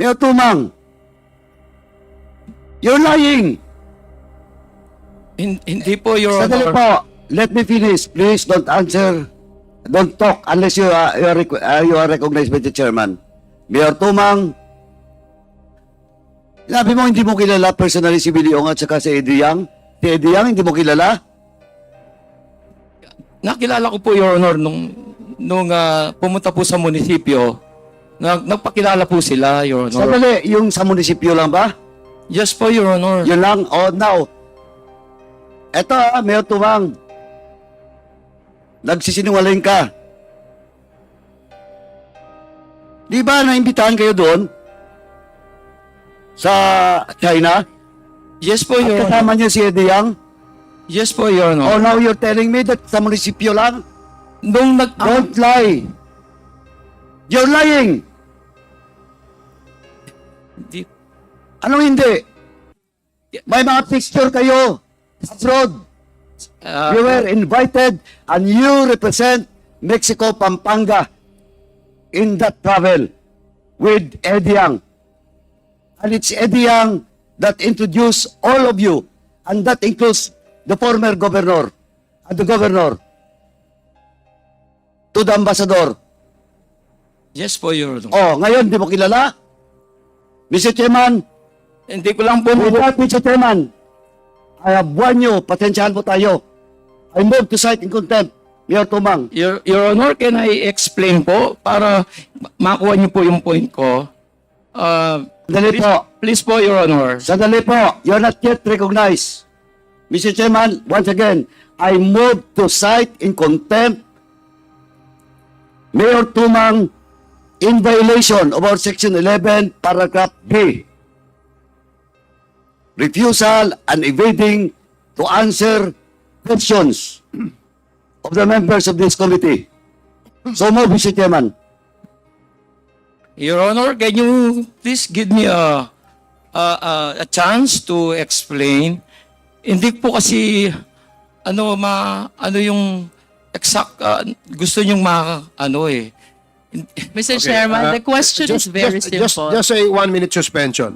Mayor Tumang, you're lying. Hindi po, Your Sandali Honor. po. Let me finish. Please don't answer. Don't talk unless you are recognized by the chairman. Mayor Tumang, sinabi mo hindi mo kilala personally si Billy Ong at saka si Eddie Yang. Si Eddie Yang, hindi mo kilala? Nakilala ko po, Your Honor, nung pumunta po sa munisipyo, nagpakilala po sila, Your Honor. Sandali, yung sa munisipyo lang ba? Yes po, Your Honor. Yun lang? Oh, now, eto Mayor Tumang, nagsisinungaling ka. Di ba naimbitahan kayo doon? Sa China? Yes po, At Your Honor. kasama niyo si Eddie Yang? Yes po, Your Oh, Honor. now you're telling me that sa munisipyo lang? Nung Don't lie. You're lying. Di- Anong hindi? May mga picture kayo abroad. You were invited and you represent Mexico, Pampanga in that travel with Eddie Yang. And it's Eddie Yang that introduced all of you, and that includes the former governor and the governor to the ambassador. Yes po, Your Honor. Oh, ngayon di mo kilala? Mr. Chairman, Hindi ko lang po with that, Mr. Chairman, I have warned you, pasensyahan po tayo. I move to cite in contempt, Mayor Tumang. Your Honor, can I explain po para makuha niyo po yung point ko? Sandali po. Please po, Your Honor. Sandali po, you're not yet recognized. Mr. Chairman, once again, I move to cite in contempt Mayor Tumang in violation of our Section 11, Paragraph B. Refusal and evading to answer questions of the members of this committee. So move, Mr. Chairman. Your Honor, can you please give me a chance to explain? Hindi po kasi ano yung exact gusto niyong Mr. Chairman, the question is very simple. Just a 1-minute suspension.